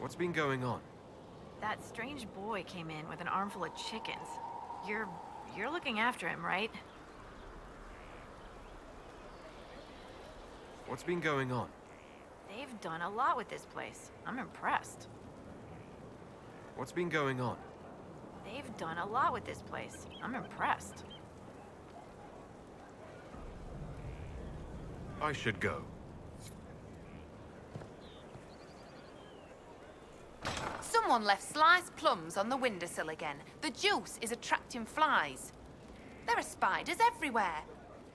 What's been going on? That strange boy came in with an armful of chickens. You're looking after him, right? What's been going on? They've done a lot with this place. I'm impressed. What's been going on? They've done a lot with this place. I'm impressed. I should go. Someone left sliced plums on the windowsill again. The juice is attracting flies. There are spiders everywhere.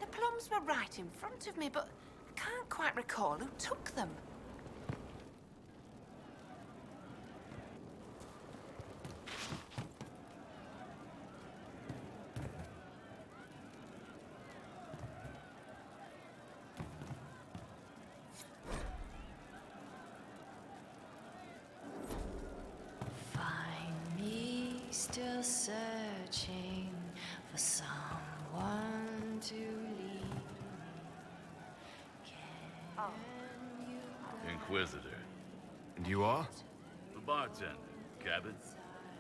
The plums were right in front of me, but I can't quite recall who took them. Find me still searching for someone to lead me. Can you Inquisitor. And you are? The bartender. Cabot.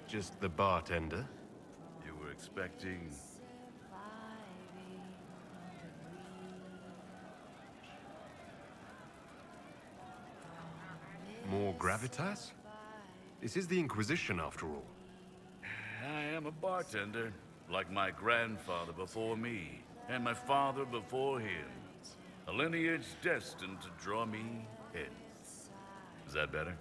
Just the bartender? You were expecting... More gravitas? This is the Inquisition, after all. I am a bartender, like my grandfather before me, and my father before him. A lineage destined to draw me in. Is that better?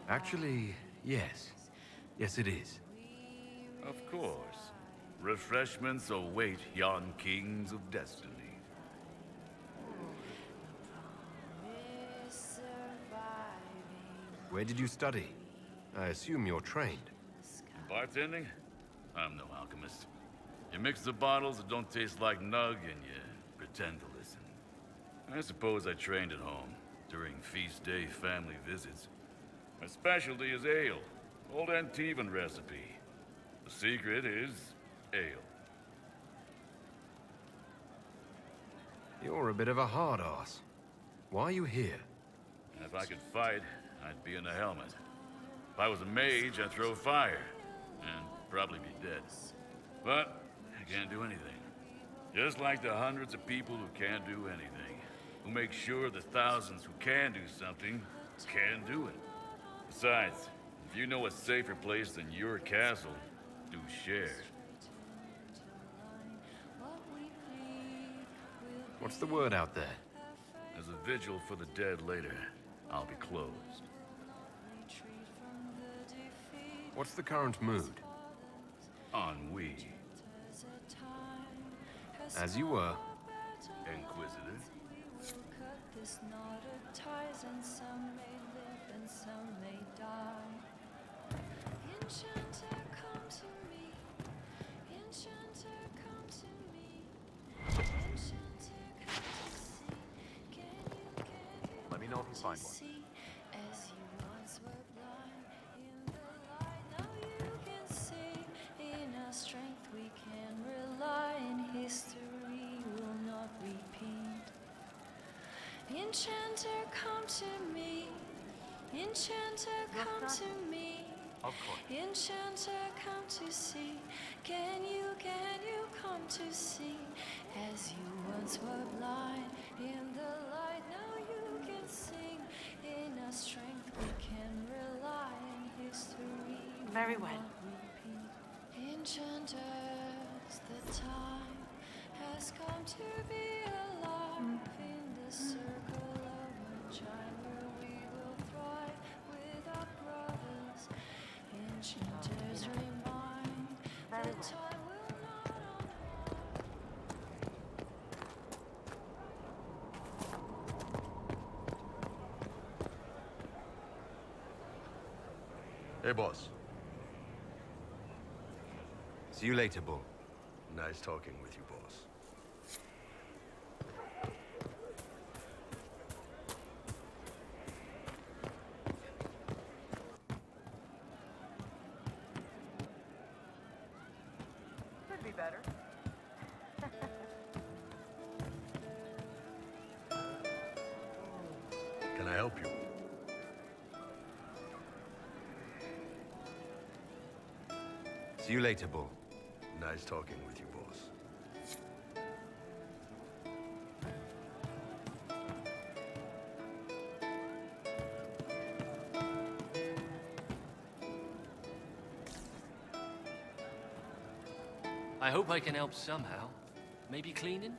Actually, yes. Yes, it is. Of course. Refreshments await yon kings of destiny. Where did you study? I assume you're trained. Bartending? I'm no alchemist. You mix the bottles that don't taste like nug and you pretend to listen. I suppose I trained at home during feast day family visits. My specialty is ale, old Antivan recipe. The secret is ale. You're a bit of a hard ass. Why are you here? And if I could fight, I'd be in a helmet. If I was a mage, I'd throw fire, and probably be dead. But I can't do anything. Just like the hundreds of people who can't do anything, who make sure the thousands who can do something can do it. Besides, if you know a safer place than your castle, do share. What's the word out there? There's a vigil for the dead later. I'll be closed. What's the current mood? Ennui. As you were. Inquisitor. this knot of ties, and some may live and some may die. Enchanter, come to me. Enchanter, come to me. Enchanter, come to see. Can you Let me know if you find one. see? As you once were blind in the light, now you can see. In our strength we can rely, and history will not repeat. Enchanter, come to me. Enchanter, come to me. Of course. Enchanter, come to see. Can you come to see? As you once were blind in the light, now you can sing. In our strength we can rely, and history will Very well. not repeat. Enchanters, the time has come to be alive in the circle of a child where we will thrive with our brothers. Enchanters remind that time will not Hey, boss. See you later, Bull. Nice talking with you, boss. Could be better. I help you? See you later, Bull. Nice talking with you, boss. I hope I can help somehow. Maybe cleaning?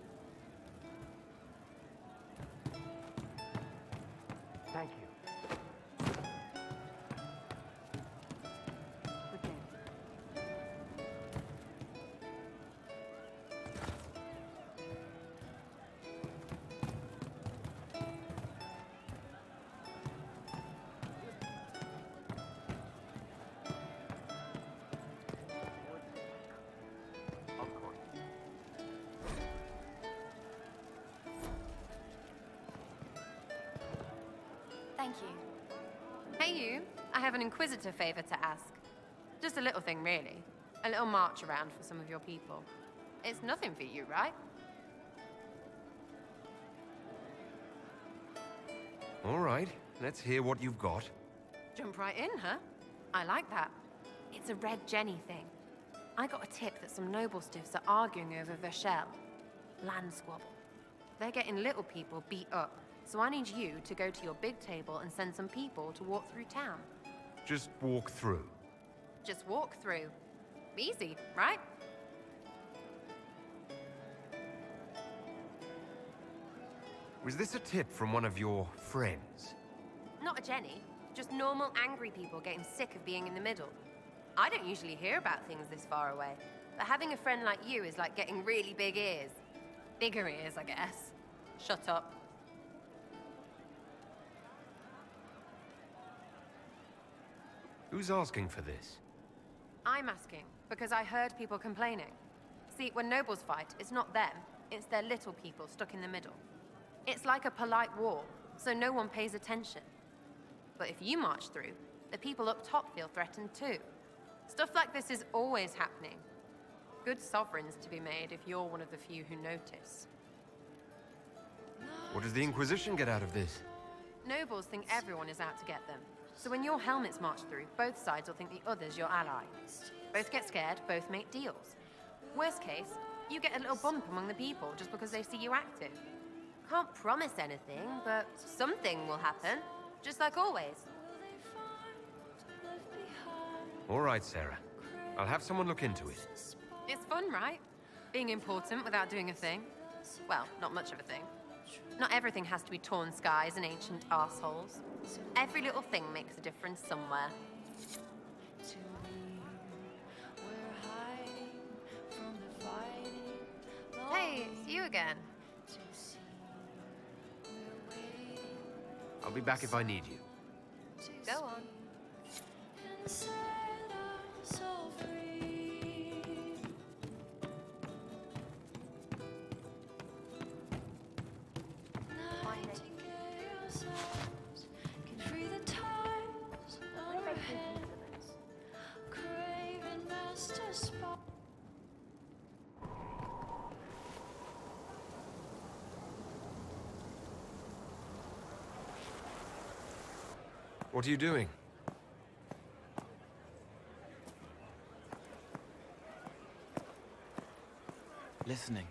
Thank you. Of course. Thank you. Hey you, I have an inquisitor favor to ask. Just a little thing really. A little march around for some of your people. It's nothing for you, right? All right, let's hear what you've got. Jump right in, huh? I like that. It's a Red Jenny thing. I got a tip that some noble stiffs are arguing over Vershel. Land squabble. They're getting little people beat up, so I need you to go to your big table and send some people to walk through town. Just walk through. Just walk through. Easy, right? Was this a tip from one of your friends? Not a Jenny. Just normal angry people getting sick of being in the middle. I don't usually hear about things this far away, but having a friend like you is like getting really big ears. Bigger ears, I guess. Shut up. Who's asking for this? I'm asking because I heard people complaining. See, when nobles fight, it's not them, it's their little people stuck in the middle. It's like a polite war, so no one pays attention. But if you march through, the people up top feel threatened too. Stuff like this is always happening. Good sovereigns to be made if you're one of the few who notice. What does the Inquisition get out of this? Nobles think everyone is out to get them. So when your helmets march through, both sides will think the other's your ally. Both get scared, both make deals. Worst case, you get a little bump among the people just because they see you active. Can't promise anything, but something will happen, just like always. All right, Sarah. I'll have someone look into it. It's fun, right? Being important without doing a thing. Well, not much of a thing. Not everything has to be torn skies and ancient assholes. Every little thing makes a difference somewhere. Hey, it's you again. I'll be back if I need you. Go on. What are you doing? Listening.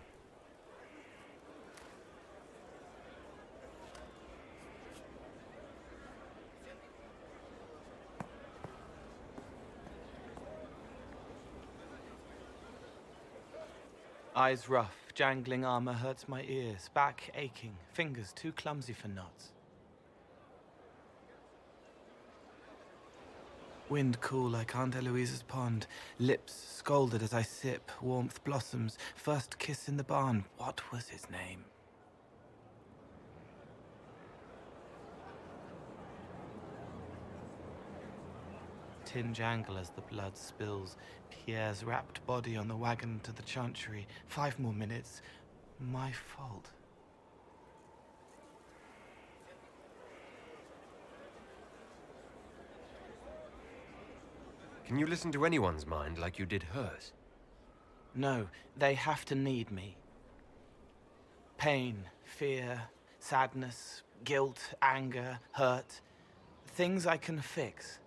Eyes rough, jangling armor hurts my ears, back aching, fingers too clumsy for knots. Wind cool like Aunt Eloise's pond, lips scalded as I sip, warmth blossoms, first kiss in the barn, what was his name? Tin jangle as the blood spills, Pierre's wrapped body on the wagon to the chantry, 5 more minutes, my fault. Can you listen to anyone's mind like you did hers? No, they have to need me. Pain, fear, Sadness, guilt, anger, hurt. Things I can fix.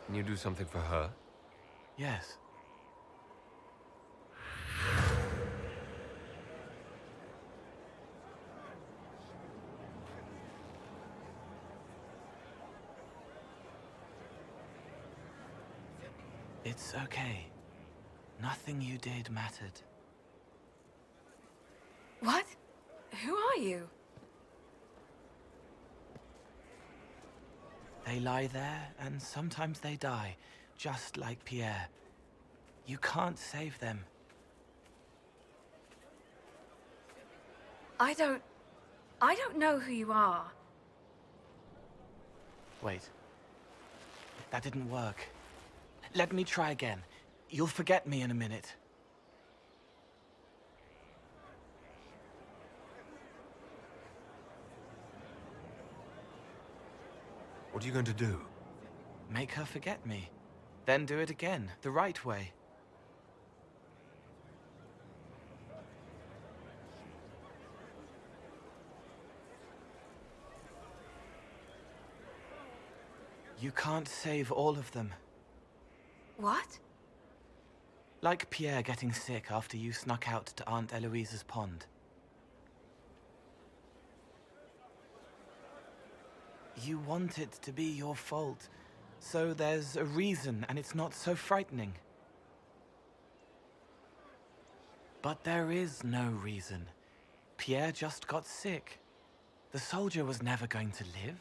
Can you do something for her? Yes. It's okay. Nothing you did mattered. What? Who are you? They lie there, and sometimes they die, just like Pierre. You can't save them. I don't know who you are. Wait. That didn't work. Let me try again. You'll forget me in a minute. What are you going to do? Make her forget me. Then do it again, the right way. You can't save all of them. What? Like Pierre getting sick after you snuck out to Aunt Eloise's pond. You want it to be your fault, so there's a reason and it's not so frightening. But there is no reason. Pierre just got sick. The soldier was never going to live.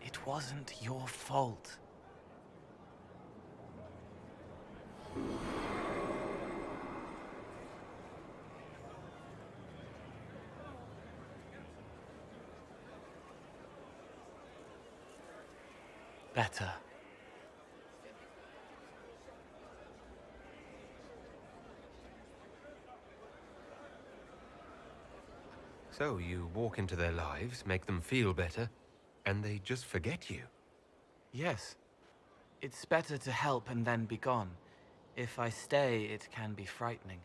It wasn't your fault. Better. So you walk into their lives, make them feel better, and they just forget you. Yes. It's better to help and then be gone. If I stay, it can be frightening.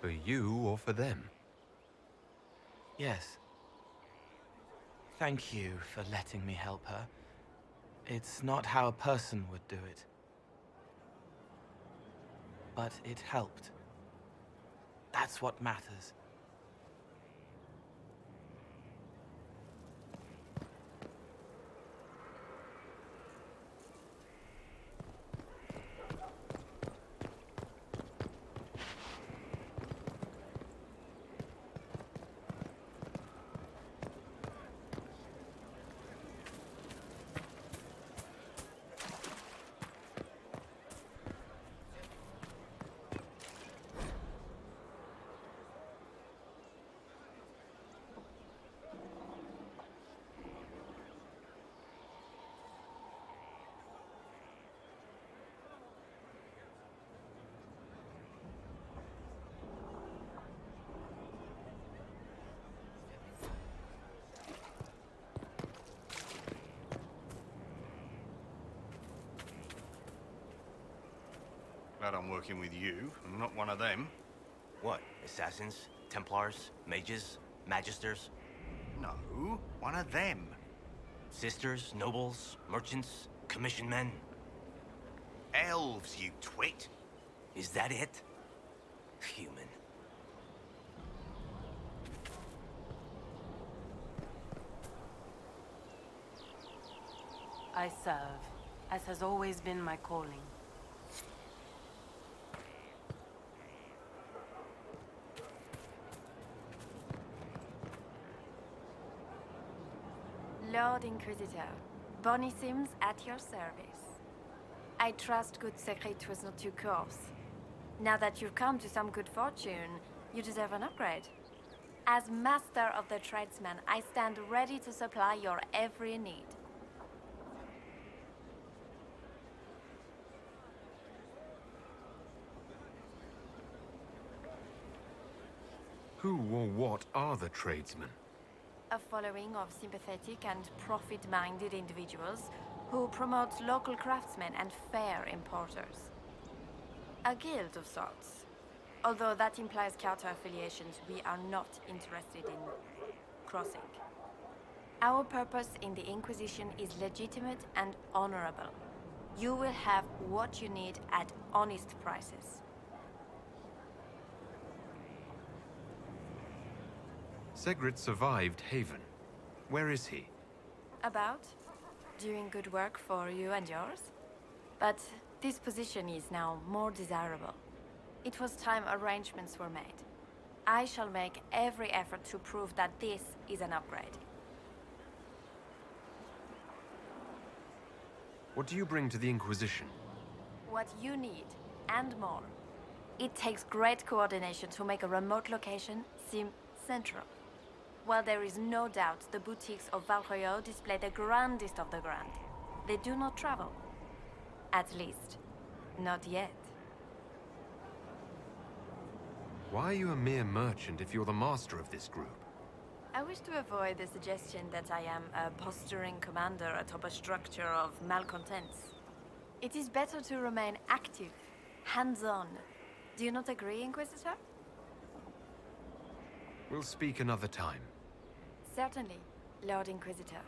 For you or for them? Yes. Thank you for letting me help her. It's not how a person would do it. But it helped. That's what matters. Glad I'm working with you, and not one of them. What? Assassins? Templars? Mages? Magisters? No, one of them. Sisters? Nobles? Merchants? Commission men? Elves, you twit. Is that it? Human. I serve, as has always been my calling. Lord Inquisitor, Bonnie at your service. I trust good secret was not too coarse. Now that you've come to some good fortune, you deserve an upgrade. As Master of the Tradesman, I stand ready to supply your every need. Who or what are the tradesmen? A following of sympathetic and profit-minded individuals who promote local craftsmen and fair importers. A guild of sorts. Although that implies counter-affiliations we are not interested in crossing. Our purpose in the Inquisition is legitimate and honorable. You will have what you need at honest prices. Segret survived Haven. Where is he? About? Doing good work for you and yours? But this position is now more desirable. It was time arrangements were made. I shall make every effort to prove that this is an upgrade. What do you bring to the Inquisition? What you need, and more. It takes great coordination to make a remote location seem central. While there is no doubt the boutiques of Valroyo display the grandest of the grand, they do not travel. At least, not yet. Why are you a mere merchant if you're the master of this group? I wish to avoid the suggestion that I am a posturing commander atop a structure of malcontents. It is better to remain active, hands-on. Do you not agree, Inquisitor? We'll speak another time. Certainly, Lord Inquisitor.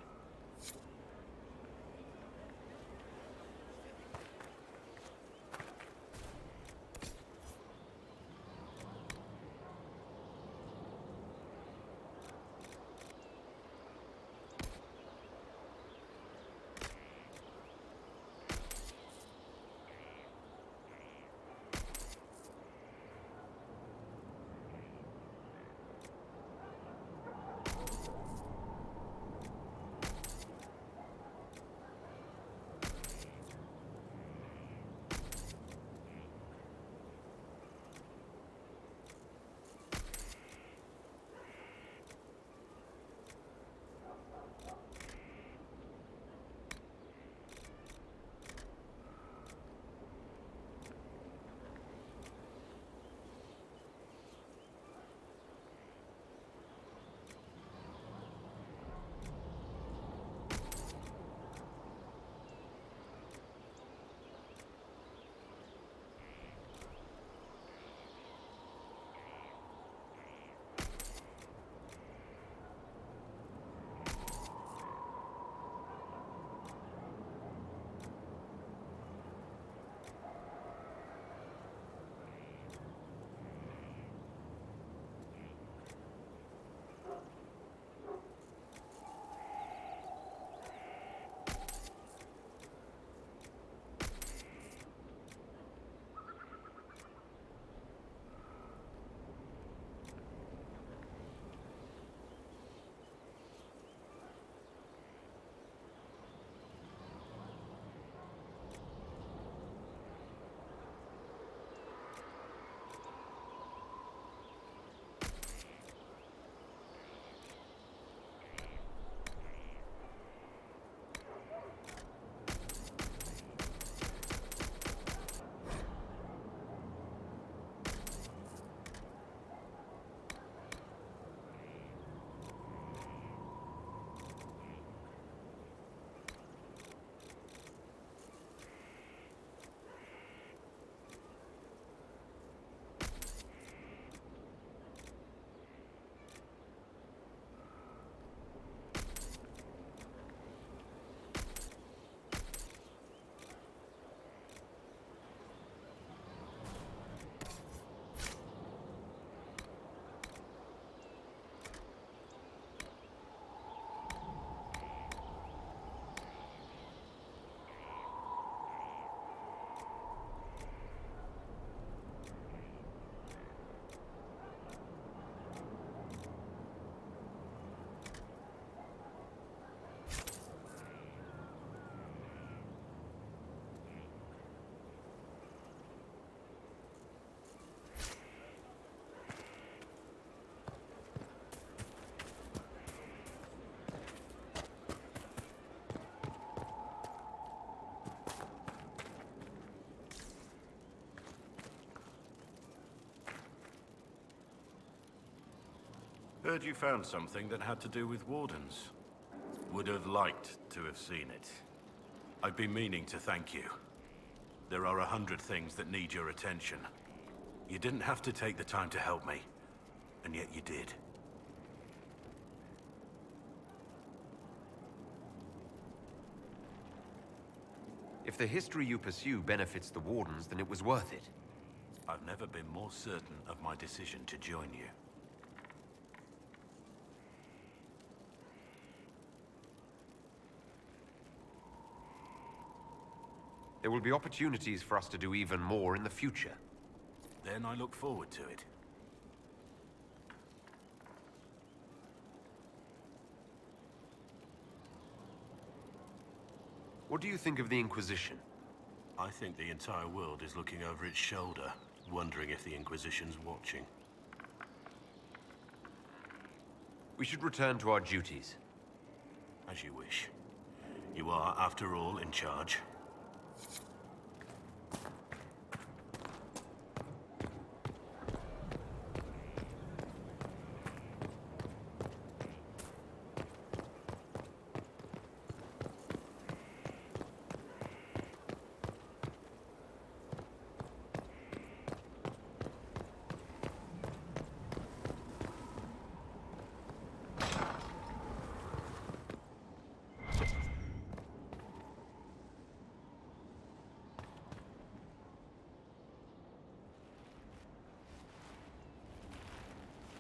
Heard you found something that had to do with wardens. Would have liked to have seen it. I've been meaning to thank you. There are 100 things that need your attention. You didn't have to take the time to help me, and yet you did. If the history you pursue benefits the Wardens, then it was worth it. I've never been more certain of my decision to join you. There will be opportunities for us to do even more in the future. Then I look forward to it. What do you think of the Inquisition? I think the entire world is looking over its shoulder, wondering if the Inquisition's watching. We should return to our duties. As you wish. You are, after all, in charge.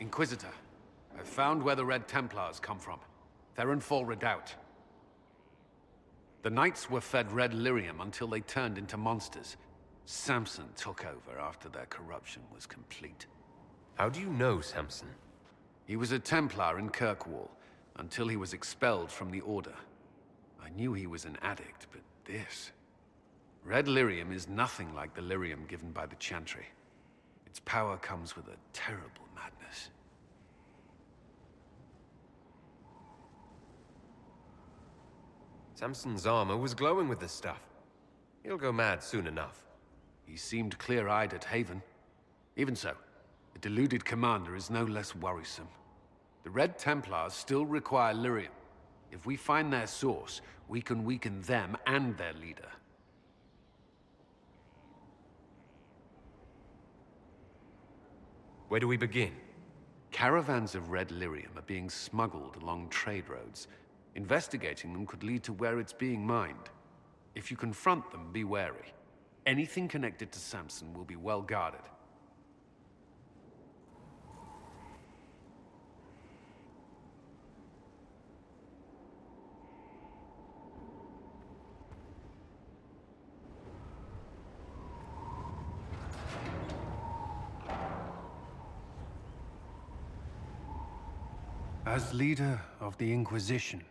Inquisitor, I've found where the Red Templars come from. Therenfall Redoubt. The Knights were fed red lyrium until they turned into monsters. Samson took over after their corruption was complete. How do you know Samson? He was a Templar in Kirkwall, until he was expelled from the Order. I knew he was an addict, but this... Red lyrium is nothing like the lyrium given by the Chantry. Its power comes with a terrible madness. Samson's armor was glowing with this stuff. He'll go mad soon enough. He seemed clear-eyed at Haven. Even so, the deluded commander is no less worrisome. The Red Templars still require lyrium. If we find their source, we can weaken them and their leader. Where do we begin? Caravans of red lyrium are being smuggled along trade roads. Investigating them could lead to where it's being mined. If you confront them, be wary. Anything connected to Samson will be well guarded. As leader of the Inquisition,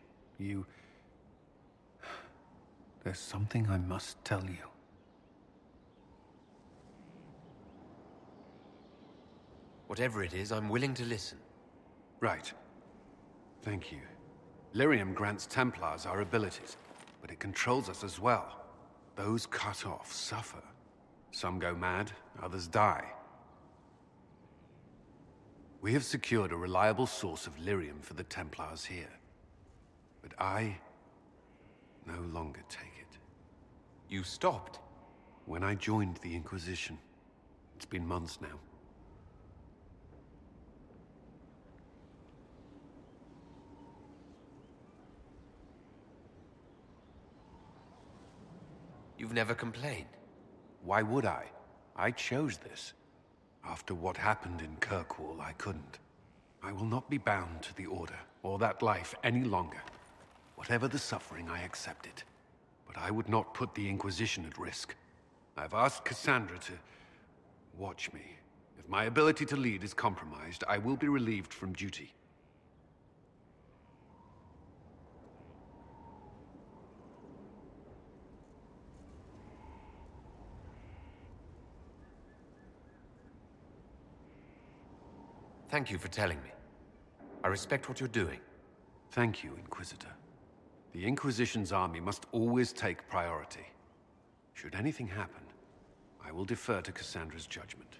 there's something I must tell you. Whatever it is, I'm willing to listen. Right. Thank you. Lyrium grants Templars our abilities, but it controls us as well. Those cut off suffer. Some go mad, others die. We have secured a reliable source of lyrium for the Templars here. But I no longer take it. You stopped? When I joined the Inquisition. It's been months now. You've never complained. Why would I? I chose this. After what happened in Kirkwall, I couldn't. I will not be bound to the Order, or that life any longer. Whatever the suffering, I accept it. But I would not put the Inquisition at risk. I've asked Cassandra to watch me. If my ability to lead is compromised, I will be relieved from duty. Thank you for telling me. I respect what you're doing. Thank you, Inquisitor. The Inquisition's army must always take priority. Should anything happen, I will defer to Cassandra's judgment.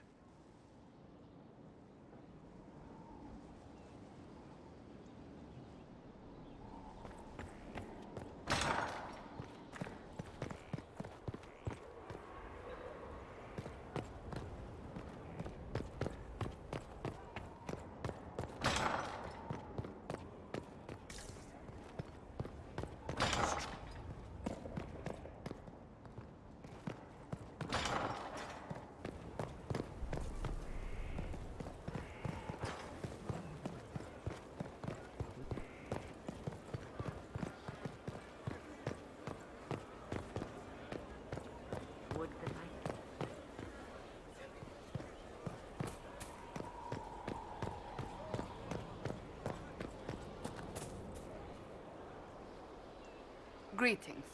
Greetings.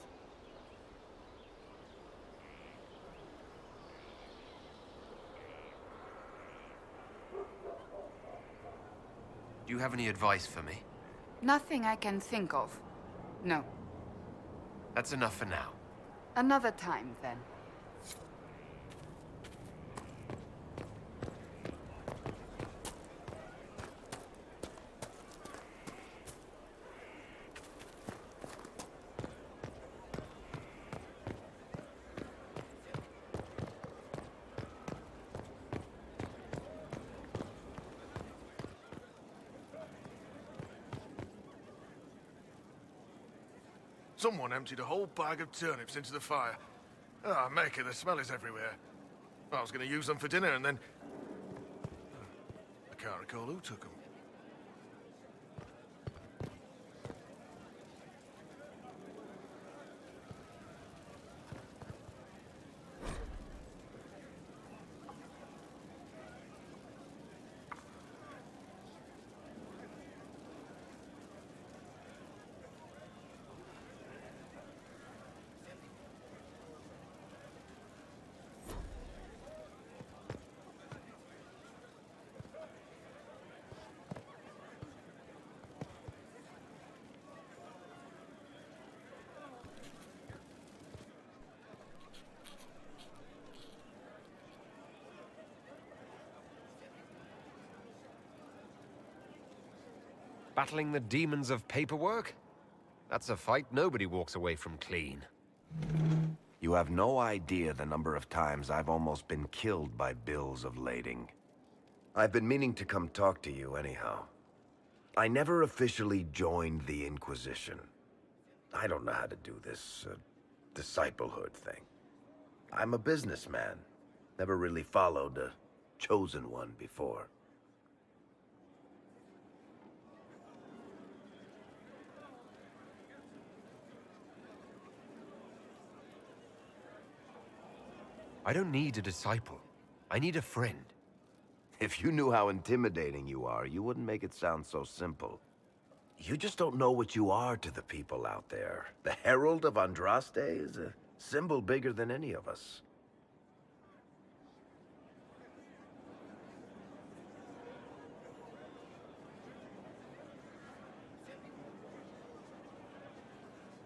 Do you have any advice for me? Nothing I can think of. No. That's enough for now. Another time, then. Someone emptied a whole bag of turnips into the fire. Ah, Maker, the smell is everywhere. I was going to use them for dinner and then... I can't recall who took them. Battling the demons of paperwork? That's a fight nobody walks away from clean. You have no idea the number of times I've almost been killed by bills of lading. I've been meaning to come talk to you anyhow. I never officially joined the Inquisition. I don't know how to do this, disciplehood thing. I'm a businessman. Never really followed a chosen one before. I don't need a disciple. I need a friend. If you knew how intimidating you are, you wouldn't make it sound so simple. You just don't know what you are to the people out there. The Herald of Andraste is a symbol bigger than any of us.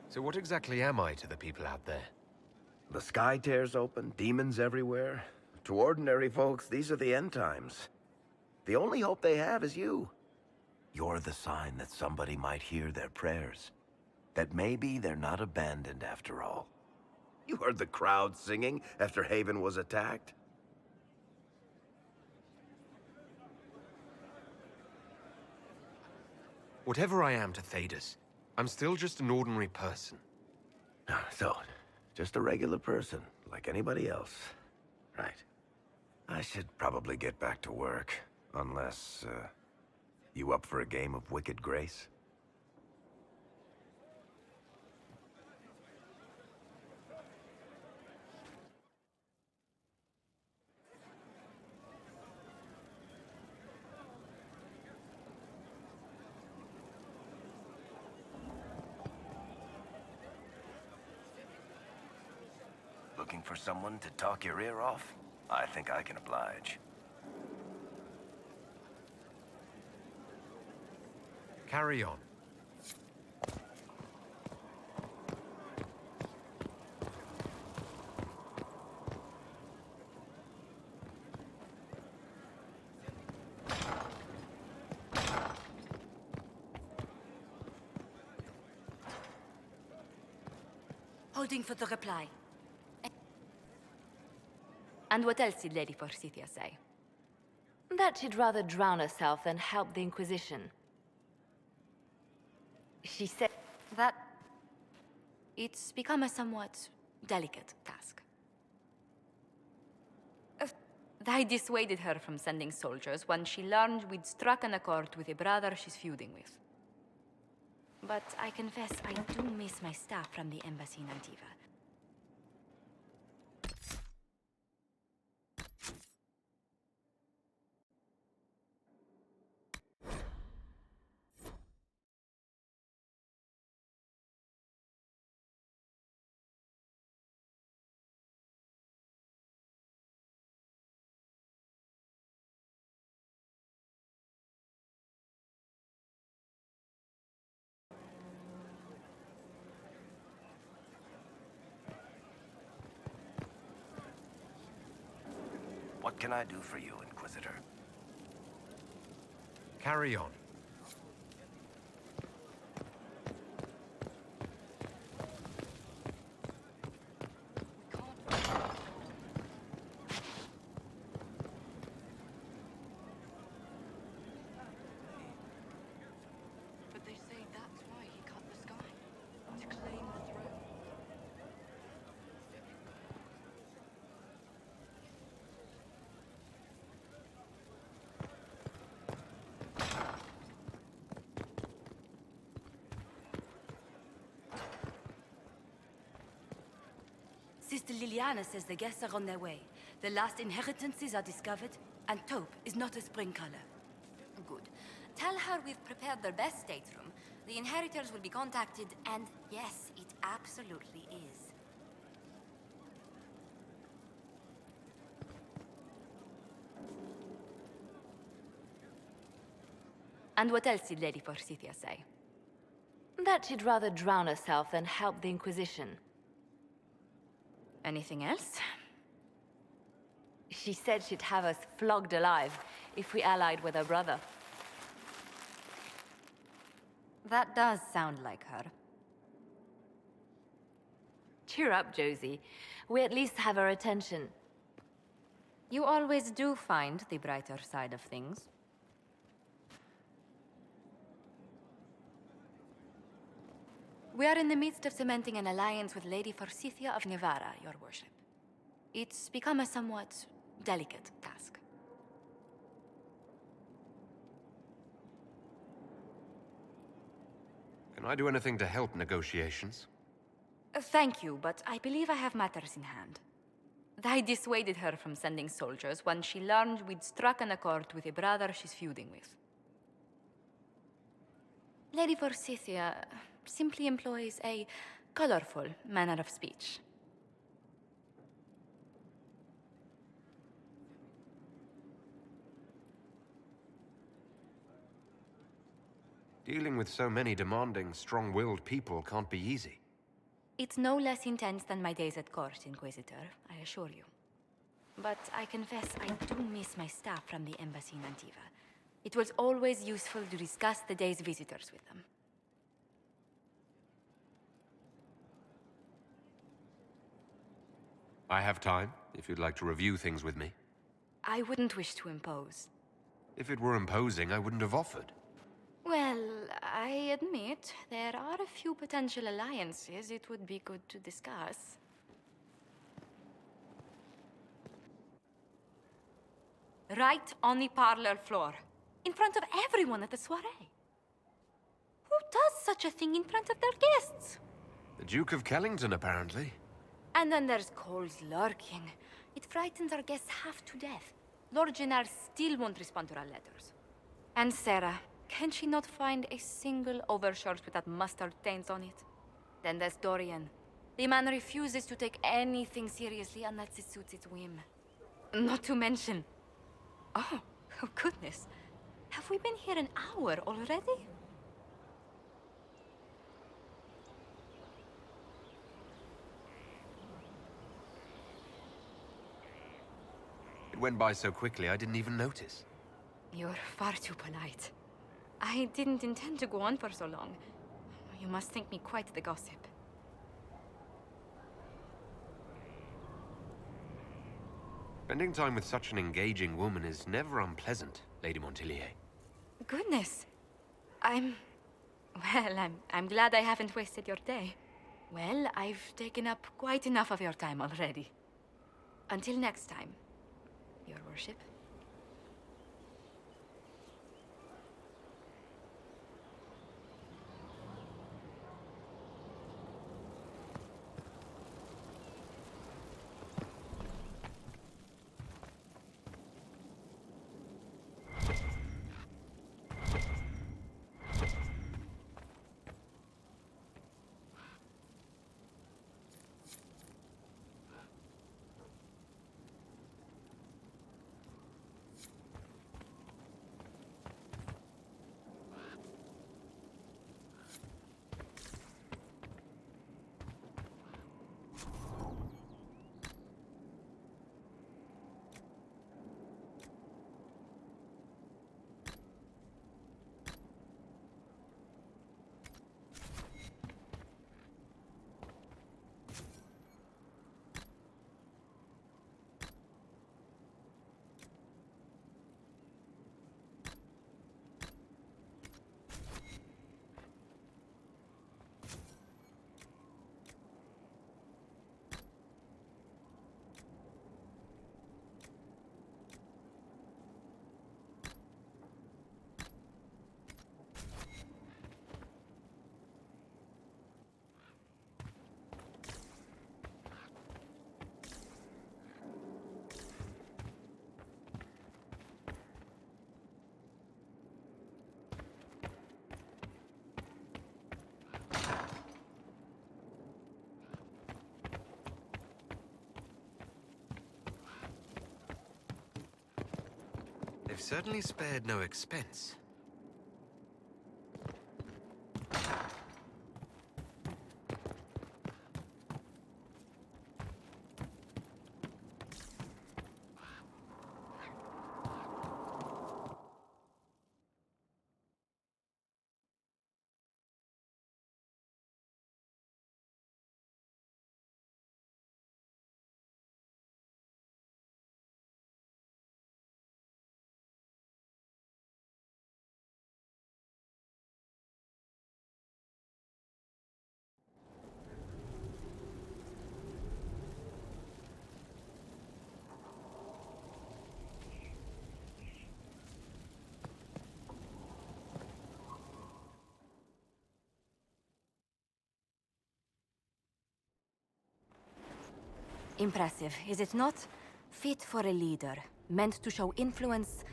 So what exactly am I to the people out there? The sky tears open, demons everywhere. To ordinary folks, these are the end times. The only hope they have is you. You're the sign that somebody might hear their prayers. That maybe they're not abandoned after all. You heard the crowd singing after Haven was attacked? Whatever I am to Thedas, I'm still just an ordinary person. So, just a regular person, like anybody else. Right. I should probably get back to work, unless, you up for a game of Wicked Grace? Looking for someone to talk your ear off? I think I can oblige. Carry on. Holding for the reply. And what else did Lady Forsythia say? That she'd rather drown herself than help the Inquisition. She said That it's become a somewhat delicate task. I dissuaded her from sending soldiers when she learned we'd struck an accord with a brother she's feuding with. But I confess I do miss my staff from the embassy in Antiva. What can I do for you, Inquisitor? Carry on. But they say that's why he cut the sky. To claim the throne. Sister Liliana says the guests are on their way. The last inheritances are discovered, and taupe is not a spring color. Good. Tell her we've prepared their best stateroom. The inheritors will be contacted, and yes, it absolutely is. And what else did Lady Forsythia say? That she'd rather drown herself than help the Inquisition. Anything else? She said she'd have us flogged alive if we allied with her brother. That does sound like her. Cheer up, Josie. We at least have her attention. You always do find the brighter side of things. We are in the midst of cementing an alliance with Lady Forsythia of Navarra, your worship. It's become a somewhat delicate task. Can I do anything to help negotiations? Thank you, but I believe I have matters in hand. I dissuaded her from sending soldiers when she learned we'd struck an accord with a brother she's feuding with. Lady Forsythia simply employs a colorful manner of speech. Dealing with so many demanding, strong-willed people can't be easy. It's no less intense than my days at court, Inquisitor, I assure you. But I confess I do miss my staff from the embassy in Antiva. It was always useful to discuss the day's visitors with them. I have time, if you'd like to review things with me. I wouldn't wish to impose. If it were imposing, I wouldn't have offered. Well, I admit there are a few potential alliances it would be good to discuss. Right on the parlor floor, in front of everyone at the soiree. Who does such a thing in front of their guests? The Duke of Kellington, apparently. And then there's Cole's lurking. It frightens our guests half to death. Lord Gennard still won't respond to our letters. And Sarah, can she not find a single overshirt with that mustard stains on it? Then there's Dorian. The man refuses to take anything seriously unless it suits its whim. Not to mention... Oh goodness. Have we been here an hour already? It went by so quickly I didn't even notice. You're far too polite. I didn't intend to go on for so long. You must think me quite the gossip. Spending time with such an engaging woman is never unpleasant, Lady Montillier. Goodness. I'm glad I haven't wasted your day. Well, I've taken up quite enough of your time already. Until next time, Your Worship. They've certainly spared no expense. Impressive, is it not? Fit for a leader, meant to show influence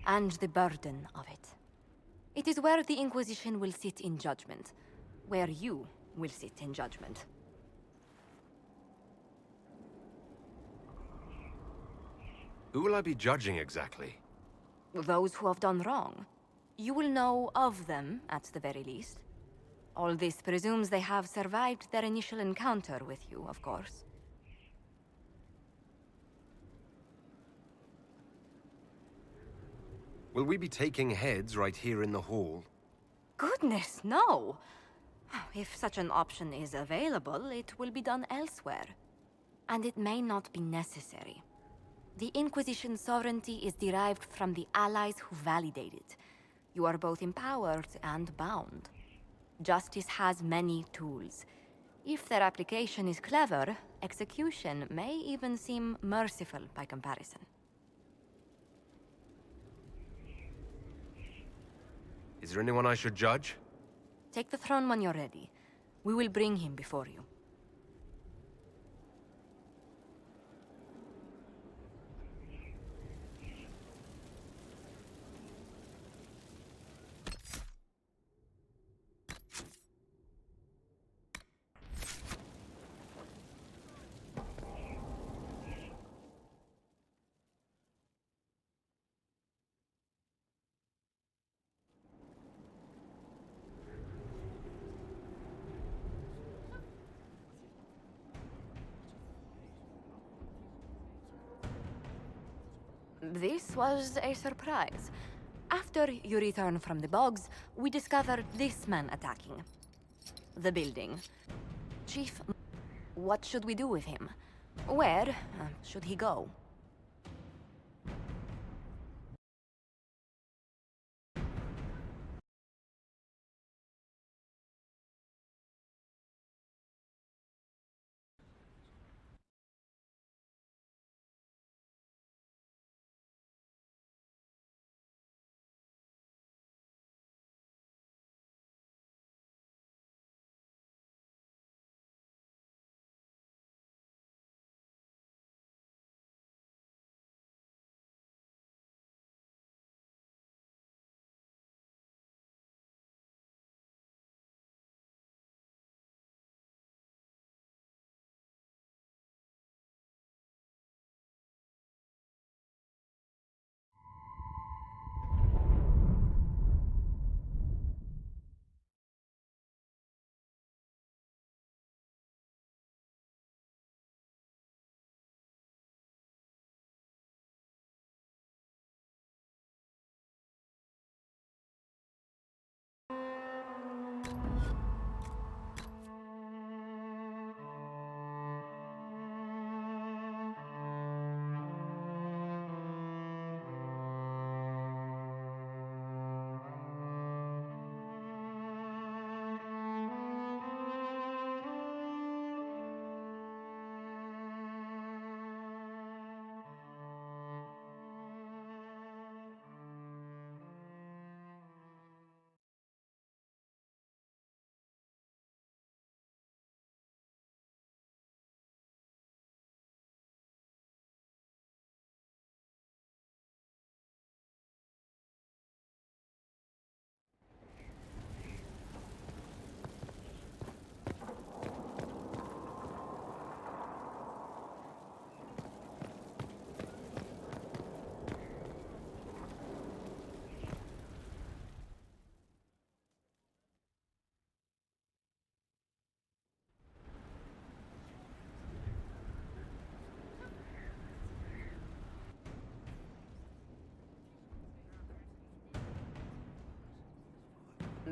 and the burden of it. It is where the Inquisition will sit in judgment, where you will sit in judgment. Who will I be judging exactly? Those who have done wrong. You will know of them, at the very least. All this presumes they have survived their initial encounter with you, of course. Will we be taking heads right here in the hall? Goodness, no! If such an option is available, it will be done elsewhere. And it may not be necessary. The Inquisition's sovereignty is derived from the allies who validate it. You are both empowered and bound. Justice has many tools. If their application is clever, execution may even seem merciful by comparison. Is there anyone I should judge? Take the throne when you're ready. We will bring him before you. This was a surprise. After you return from the bogs, we discovered this man attacking the building. Chief, what should we do with him? Where should he go?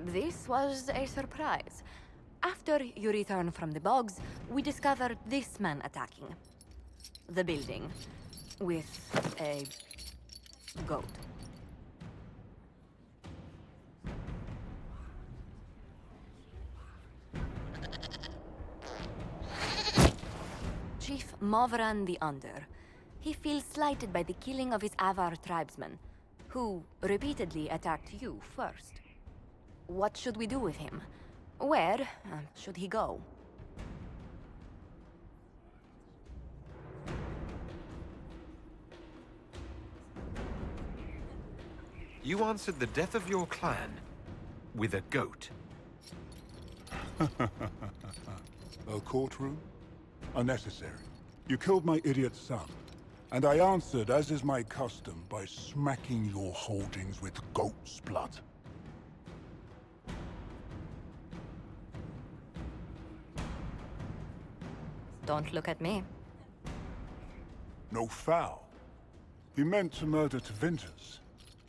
This was a surprise. After you return from the bogs, we discovered this man attacking the building with a goat. Chief Movran the Under. He feels slighted by the killing of his Avar tribesmen, who repeatedly attacked you first. What should we do with him? Where should he go? You answered the death of your clan with a goat. A courtroom? Unnecessary. You killed my idiot son, and I answered, as is my custom, by smacking your holdings with goat's blood. Don't look at me. No foul. He meant to murder Tevinters,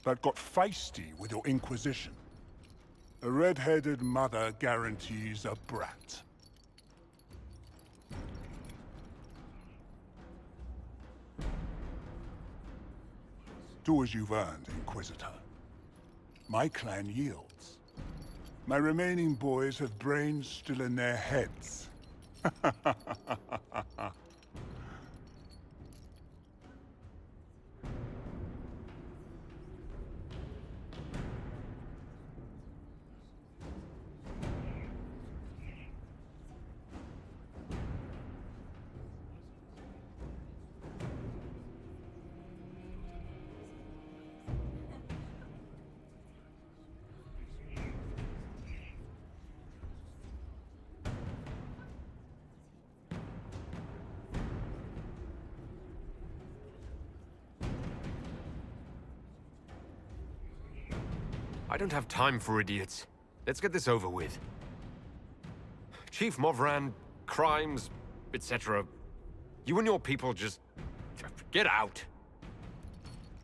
but got feisty with your Inquisition. A red-headed mother guarantees a brat. Do as you've earned, Inquisitor. My clan yields. My remaining boys have brains still in their heads. I don't have time for idiots. Let's get this over with. Chief Movran, crimes, etc. You and your people just... get out.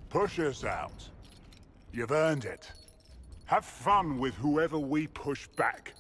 Push us out. You've earned it. Have fun with whoever we push back.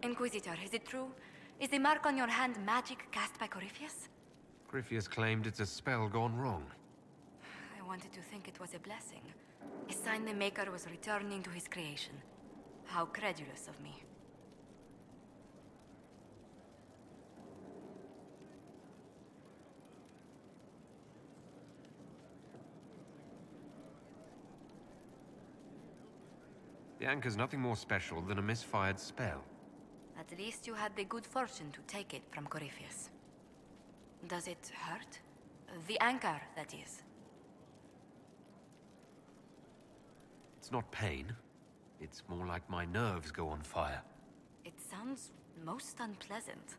Inquisitor, is it true? Is the mark on your hand magic cast by Corypheus? Corypheus claimed it's a spell gone wrong. I wanted to think it was a blessing. A sign the Maker was returning to his creation. How credulous of me. The anchor's nothing more special than a misfired spell. At least you had the good fortune to take it from Corypheus. Does it hurt? The anchor, that is. It's not pain. It's more like my nerves go on fire. It sounds most unpleasant.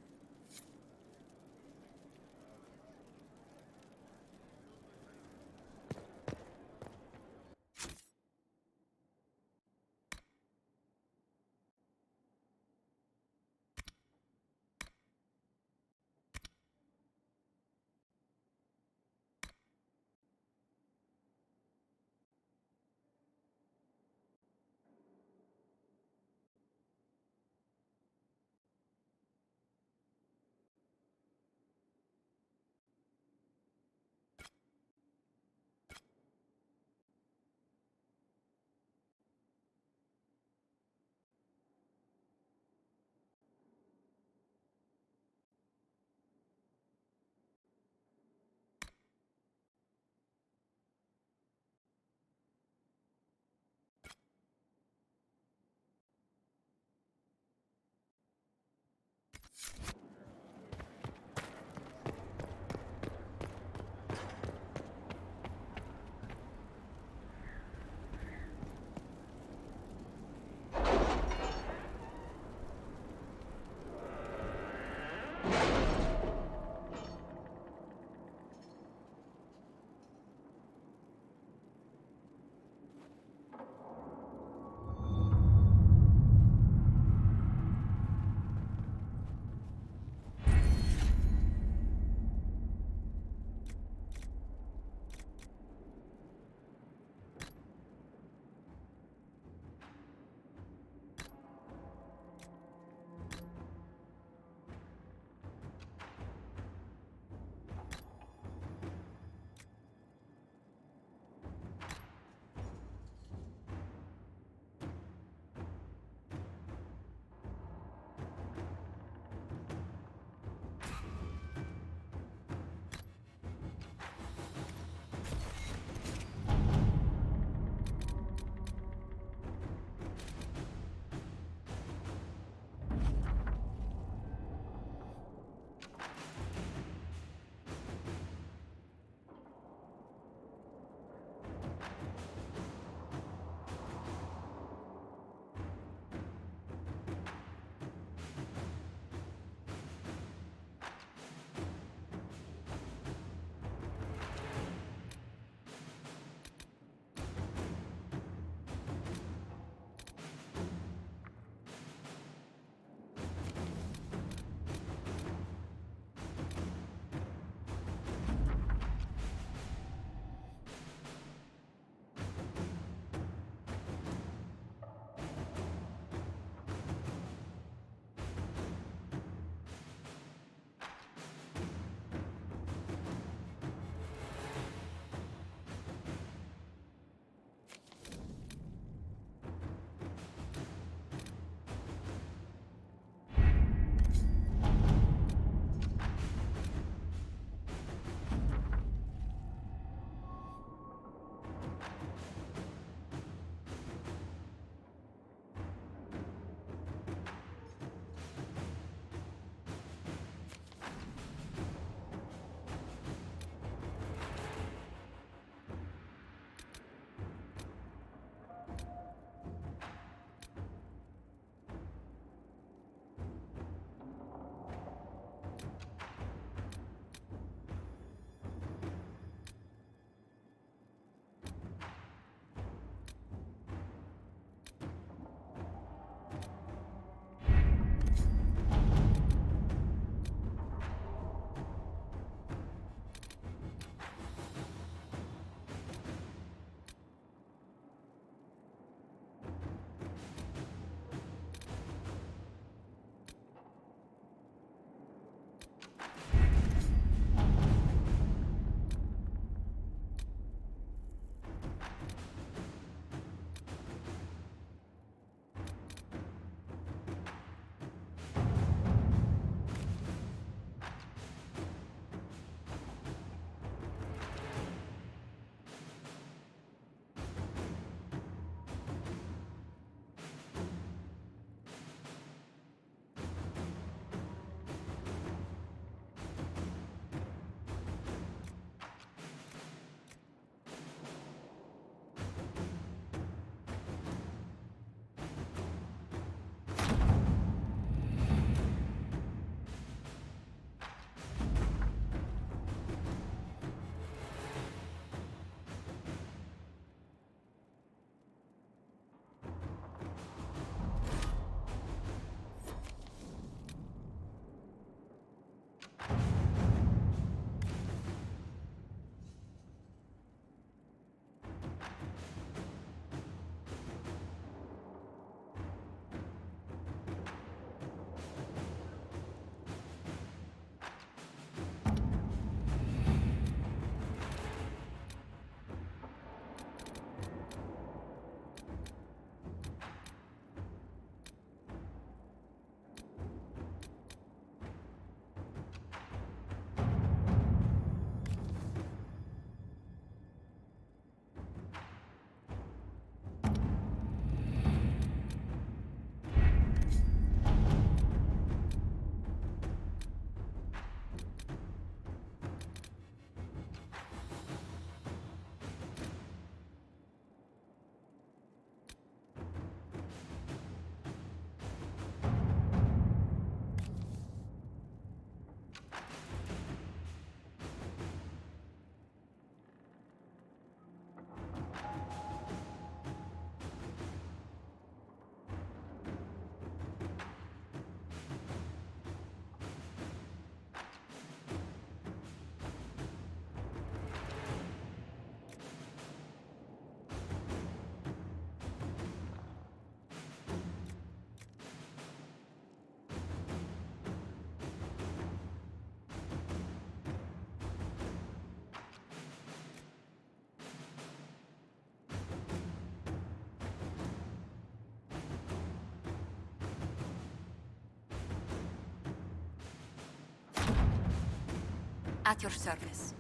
At your service.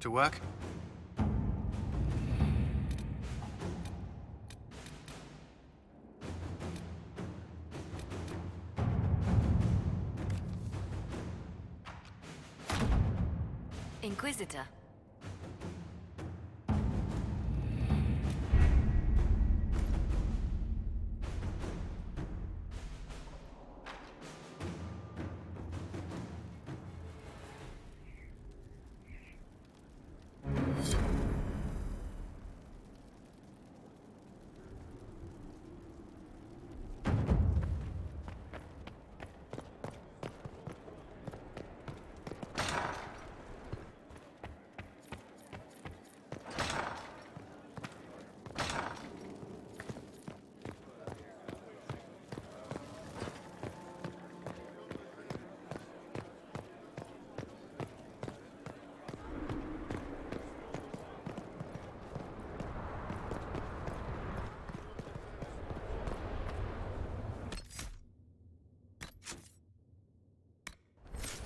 To work? Inquisitor.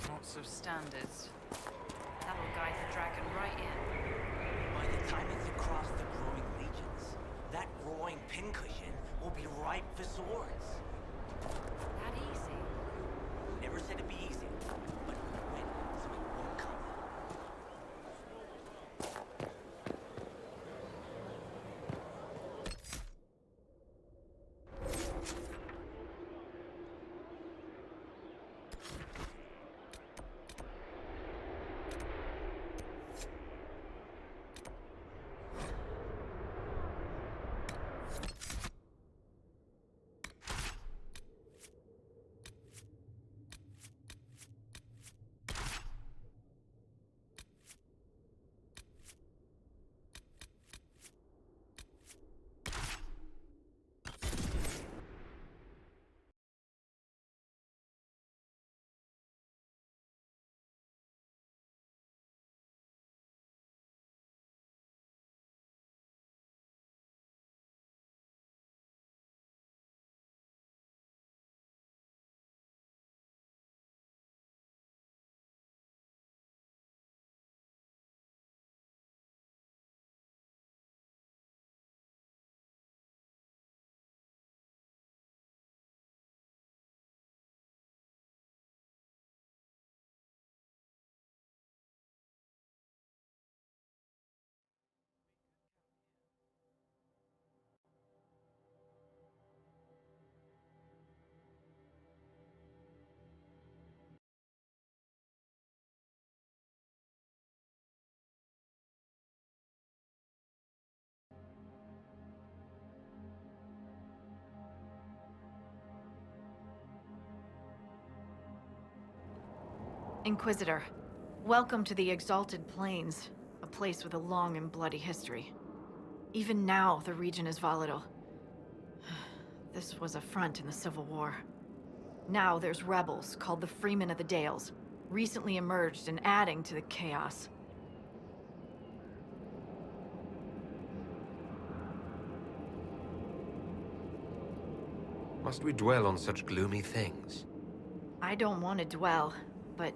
Lots of standards. That'll guide the dragon right in. By the time it's across the growing legions, that growing pincushion will be ripe for swords. That easy? Never said it'd be easy, but we'll win, so it won't come. Inquisitor, welcome to the Exalted Plains, a place with a long and bloody history. Even now, the region is volatile. This was a front in the Civil War. Now there's rebels called the Freemen of the Dales, recently emerged and adding to the chaos. Must we dwell on such gloomy things? I don't want to dwell, but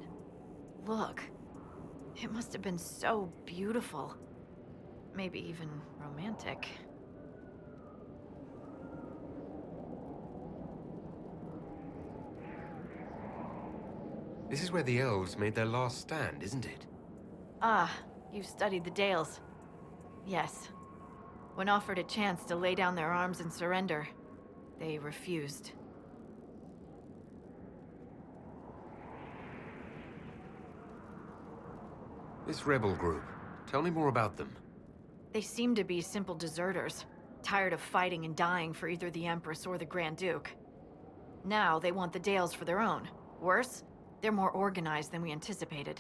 look. It must have been so beautiful. Maybe even romantic. This is where the elves made their last stand, isn't it? Ah, you've studied the Dales. Yes. When offered a chance to lay down their arms and surrender, they refused. This rebel group. Tell me more about them. They seem to be simple deserters, tired of fighting and dying for either the Empress or the Grand Duke. Now they want the Dales for their own. Worse, they're more organized than we anticipated.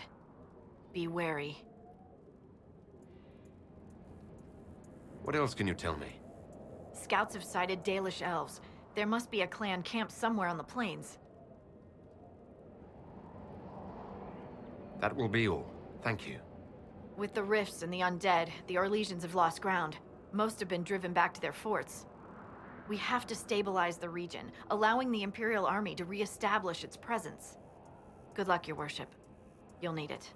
Be wary. What else can you tell me? Scouts have sighted Dalish elves. There must be a clan camped somewhere on the plains. That will be all. Thank you. With the rifts and the undead, the Orlesians have lost ground. Most have been driven back to their forts. We have to stabilize the region, allowing the Imperial Army to re-establish its presence. Good luck, Your Worship. You'll need it.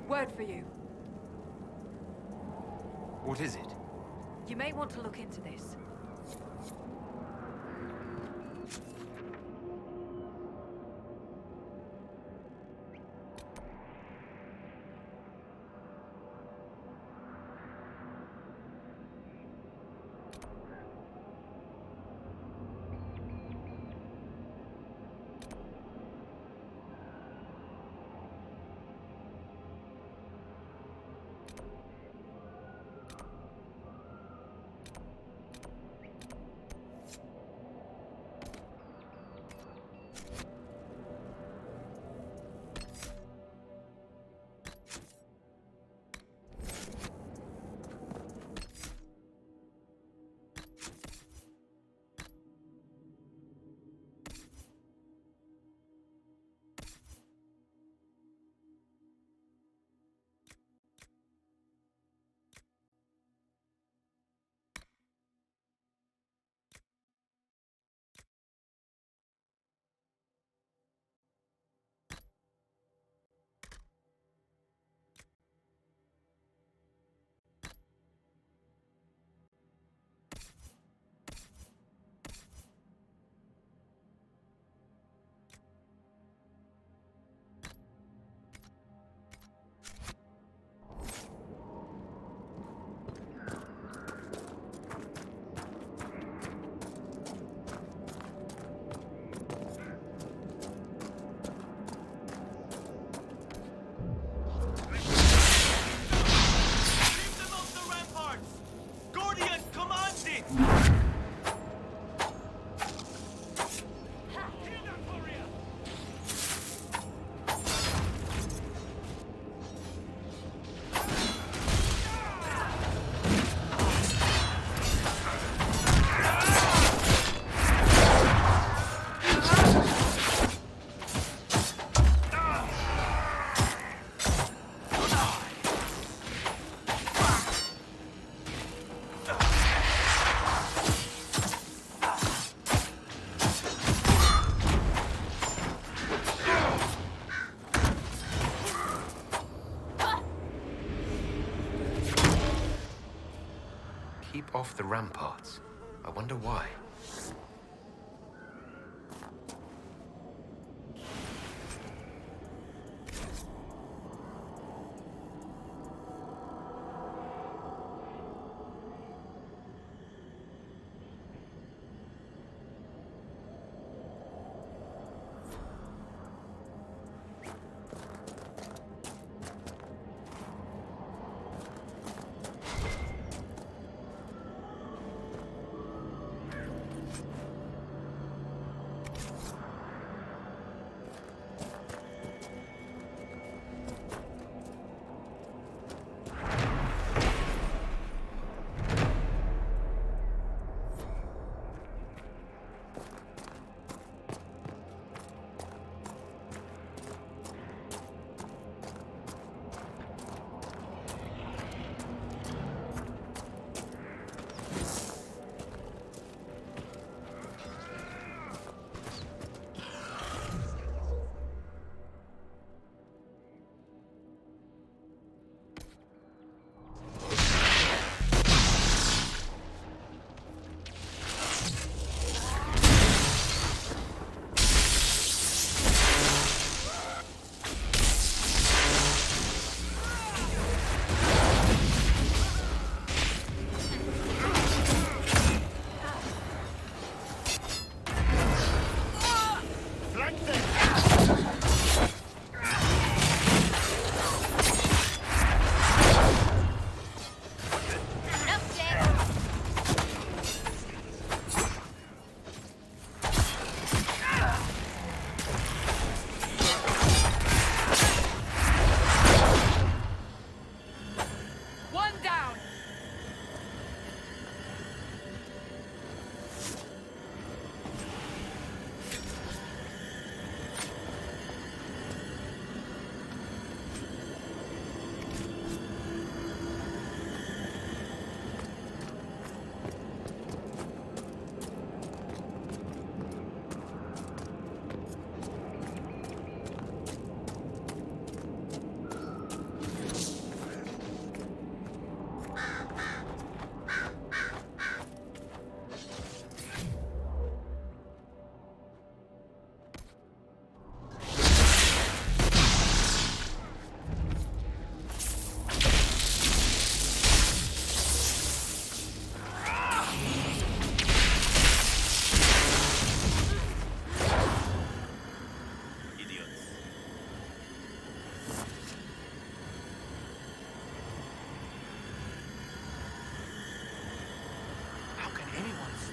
Word for you. What is it? You may want to look into this. Keep off the ramparts. I wonder why.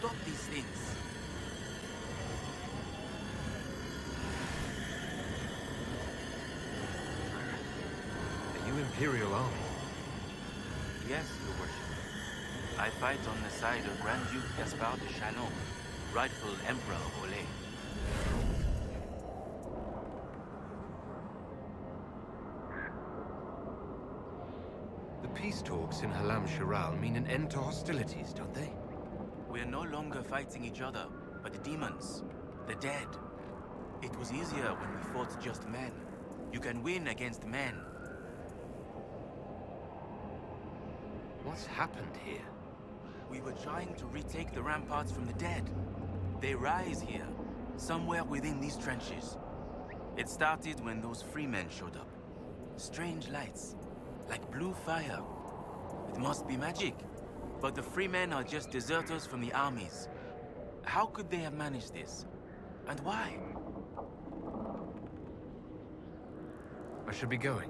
stop these things. Are you Imperial Army? Yes, Your Worship. I fight on the side of Grand Duke Gaspard de Chalon, rightful Emperor of Olay. The peace talks in Halam Shiral mean an end to hostilities, don't they? We're no longer fighting each other, but the demons, the dead. It was easier when we fought just men. You can win against men. What's happened here? We were trying to retake the ramparts from the dead. They rise here, somewhere within these trenches. It started when those free men showed up. Strange lights, like blue fire. It must be magic. But the free men are just deserters from the armies. How could they have managed this? And why? I should be going.